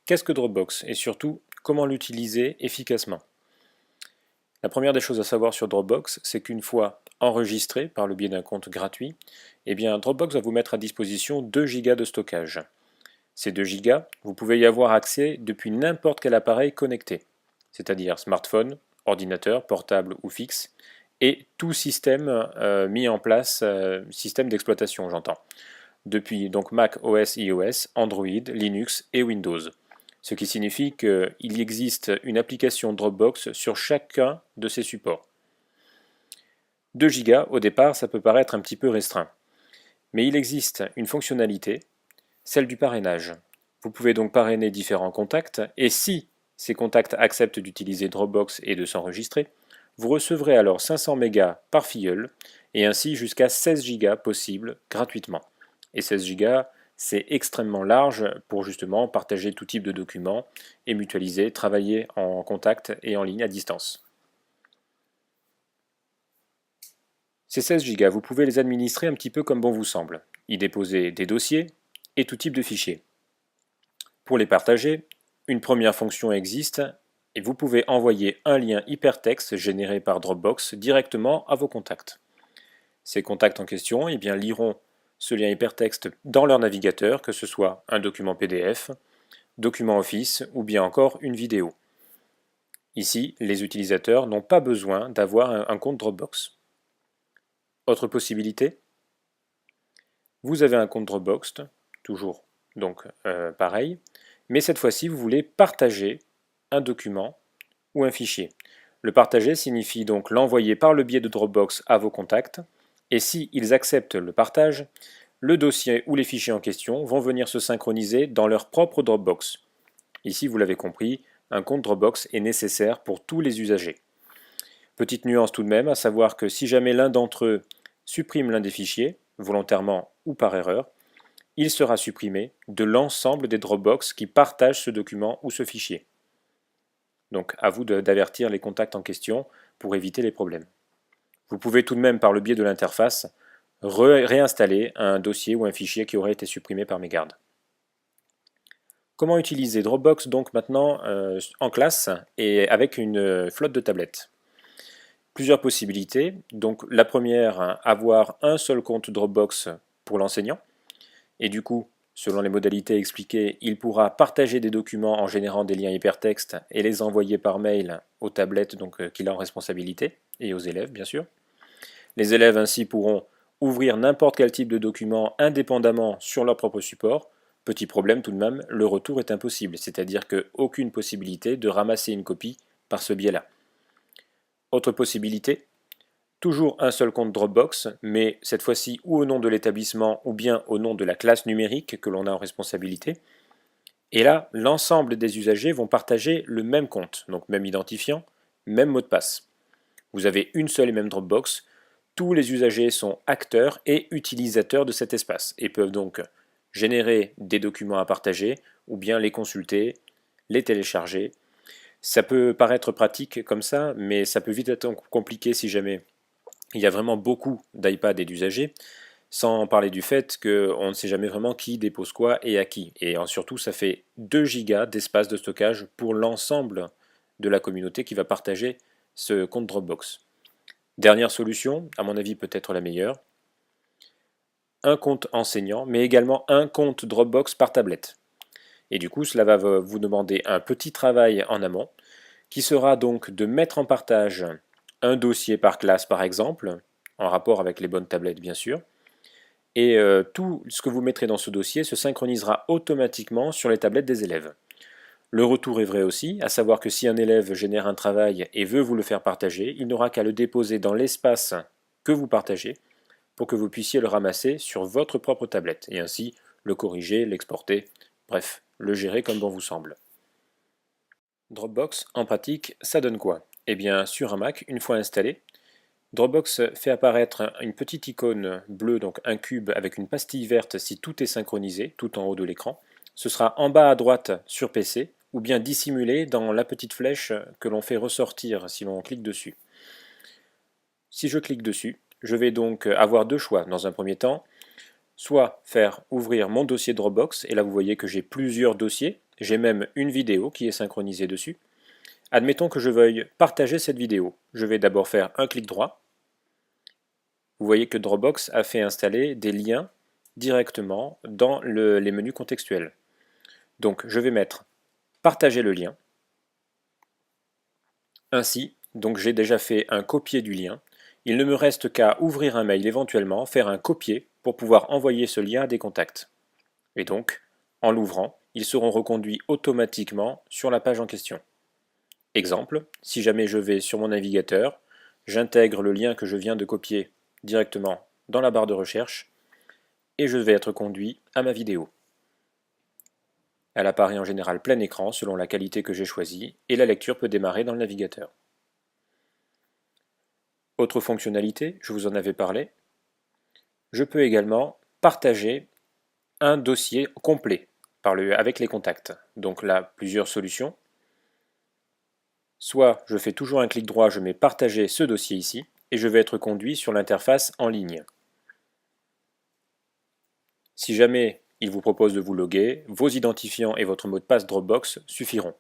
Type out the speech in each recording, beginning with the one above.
Qu'est-ce que Dropbox et surtout comment l'utiliser efficacement? La première des choses à savoir sur Dropbox, c'est qu'une fois enregistré par le biais d'un compte gratuit, eh bien Dropbox va vous mettre à disposition 2 Go de stockage. Ces 2 Go, vous pouvez y avoir accès depuis n'importe quel appareil connecté, c'est-à-dire smartphone, ordinateur, portable ou fixe, et tout système mis en place, système d'exploitation j'entends, depuis donc Mac OS, iOS, Android, Linux et Windows. Ce qui signifie qu'il existe une application Dropbox sur chacun de ces supports. 2 Go au départ, ça peut paraître un petit peu restreint. Mais il existe une fonctionnalité, celle du parrainage. Vous pouvez donc parrainer différents contacts, et si ces contacts acceptent d'utiliser Dropbox et de s'enregistrer, vous recevrez alors 500 mégas par filleul, et ainsi jusqu'à 16 Go possibles gratuitement. Et 16 Go, c'est extrêmement large pour justement partager tout type de documents et mutualiser, travailler en contact et en ligne à distance. Ces 16 Go, vous pouvez les administrer un petit peu comme bon vous semble, y déposer des dossiers et tout type de fichiers. Pour les partager, une première fonction existe et vous pouvez envoyer un lien hypertexte généré par Dropbox directement à vos contacts. Ces contacts en question liront ce lien hypertexte dans leur navigateur, que ce soit un document PDF, document Office ou bien encore une vidéo. Ici, les utilisateurs n'ont pas besoin d'avoir un compte Dropbox. Autre possibilité, vous avez un compte Dropbox, toujours donc pareil, mais cette fois-ci vous voulez partager un document ou un fichier. Le partager signifie donc l'envoyer par le biais de Dropbox à vos contacts, et si ils acceptent le partage, le dossier ou les fichiers en question vont venir se synchroniser dans leur propre Dropbox. Ici, vous l'avez compris, un compte Dropbox est nécessaire pour tous les usagers. Petite nuance tout de même, à savoir que si jamais l'un d'entre eux supprime l'un des fichiers, volontairement ou par erreur, il sera supprimé de l'ensemble des Dropbox qui partagent ce document ou ce fichier. Donc à vous d'avertir les contacts en question pour éviter les problèmes. Vous pouvez tout de même, par le biais de l'interface, réinstaller un dossier ou un fichier qui aurait été supprimé par mégarde. Comment utiliser Dropbox donc maintenant en classe et avec une flotte de tablettes? Plusieurs possibilités. Donc la première, avoir un seul compte Dropbox pour l'enseignant. Et du coup, selon les modalités expliquées, il pourra partager des documents en générant des liens hypertextes et les envoyer par mail aux tablettes qu'il a en responsabilité, et aux élèves bien sûr. Les élèves ainsi pourront ouvrir n'importe quel type de document indépendamment sur leur propre support. Petit problème tout de même, le retour est impossible, c'est-à-dire qu'aucune possibilité de ramasser une copie par ce biais-là. Autre possibilité, toujours un seul compte Dropbox, mais cette fois-ci ou au nom de l'établissement ou bien au nom de la classe numérique que l'on a en responsabilité. Et là, l'ensemble des usagers vont partager le même compte, donc même identifiant, même mot de passe. Vous avez une seule et même Dropbox, tous les usagers sont acteurs et utilisateurs de cet espace et peuvent donc générer des documents à partager ou bien les consulter, les télécharger. Ça peut paraître pratique comme ça, mais ça peut vite être compliqué si jamais il y a vraiment beaucoup d'iPad et d'usagers, sans parler du fait qu'on ne sait jamais vraiment qui dépose quoi et à qui. Et surtout, ça fait 2 gigas d'espace de stockage pour l'ensemble de la communauté qui va partager ce compte Dropbox. Dernière solution, à mon avis peut-être la meilleure, un compte enseignant, mais également un compte Dropbox par tablette. Et du coup, cela va vous demander un petit travail en amont, qui sera donc de mettre en partage un dossier par classe par exemple, en rapport avec les bonnes tablettes bien sûr, et tout ce que vous mettrez dans ce dossier se synchronisera automatiquement sur les tablettes des élèves. Le retour est vrai aussi, à savoir que si un élève génère un travail et veut vous le faire partager, il n'aura qu'à le déposer dans l'espace que vous partagez pour que vous puissiez le ramasser sur votre propre tablette et ainsi le corriger, l'exporter, bref, le gérer comme bon vous semble. Dropbox, en pratique, ça donne quoi? Eh bien, sur un Mac, une fois installé, Dropbox fait apparaître une petite icône bleue, donc un cube avec une pastille verte si tout est synchronisé, tout en haut de l'écran. Ce sera en bas à droite sur PC, ou bien dissimulé dans la petite flèche que l'on fait ressortir si l'on clique dessus. Si je clique dessus, je vais donc avoir deux choix dans un premier temps. Soit faire ouvrir mon dossier Dropbox, et là vous voyez que j'ai plusieurs dossiers j'ai même une vidéo qui est synchronisée dessus. Admettons que je veuille partager cette vidéo. Je vais d'abord faire un clic droit. Vous voyez que Dropbox a fait installer des liens directement dans les menus contextuels. Donc je vais mettre partager le lien. Ainsi, donc j'ai déjà fait un copier du lien. Il ne me reste qu'à ouvrir un mail éventuellement, faire un copier pour pouvoir envoyer ce lien à des contacts. Et donc, en l'ouvrant, ils seront reconduits automatiquement sur la page en question. Exemple, si jamais je vais sur mon navigateur, j'intègre le lien que je viens de copier directement dans la barre de recherche et je vais être conduit à ma vidéo. Elle apparaît en général plein écran selon la qualité que j'ai choisie et la lecture peut démarrer dans le navigateur. Autre fonctionnalité, je vous en avais parlé, je peux également partager un dossier complet avec les contacts. Donc là, plusieurs solutions. Soit je fais toujours un clic droit, je mets partager ce dossier ici, et je vais être conduit sur l'interface en ligne. Si jamais il vous propose de vous loguer, vos identifiants et votre mot de passe Dropbox suffiront.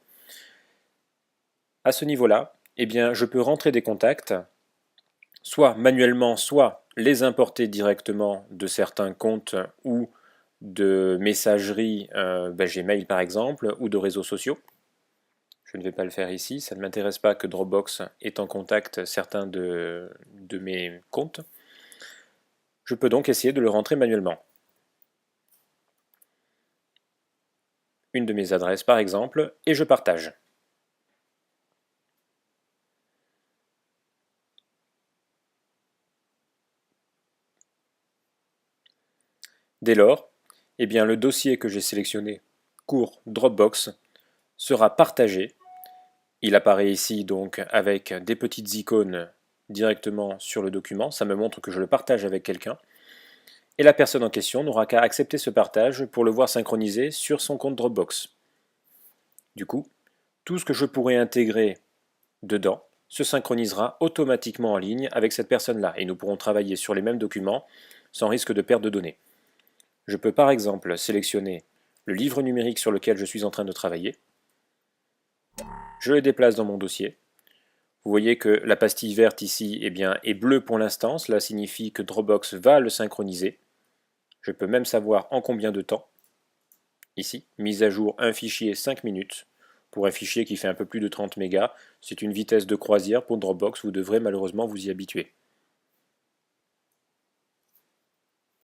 À ce niveau-là, eh bien, je peux rentrer des contacts, soit manuellement, soit les importer directement de certains comptes ou de messagerie Gmail par exemple, ou de réseaux sociaux. Je ne vais pas le faire ici, ça ne m'intéresse pas que Dropbox ait en contact certains de mes comptes. Je peux donc essayer de le rentrer manuellement. Une de mes adresses par exemple, et je partage. Dès lors, eh bien, le dossier que j'ai sélectionné, court Dropbox, sera partagé. Il apparaît ici donc avec des petites icônes directement sur le document, ça me montre que je le partage avec quelqu'un. Et la personne en question n'aura qu'à accepter ce partage pour le voir synchronisé sur son compte Dropbox. Du coup, tout ce que je pourrai intégrer dedans se synchronisera automatiquement en ligne avec cette personne-là et nous pourrons travailler sur les mêmes documents sans risque de perte de données. Je peux par exemple sélectionner le livre numérique sur lequel je suis en train de travailler. Je le déplace dans mon dossier. Vous voyez que la pastille verte ici est bleue pour l'instant, cela signifie que Dropbox va le synchroniser. Je peux même savoir en combien de temps. Ici, mise à jour un fichier 5 minutes. Pour un fichier qui fait un peu plus de 30 mégas, c'est une vitesse de croisière pour Dropbox, vous devrez malheureusement vous y habituer.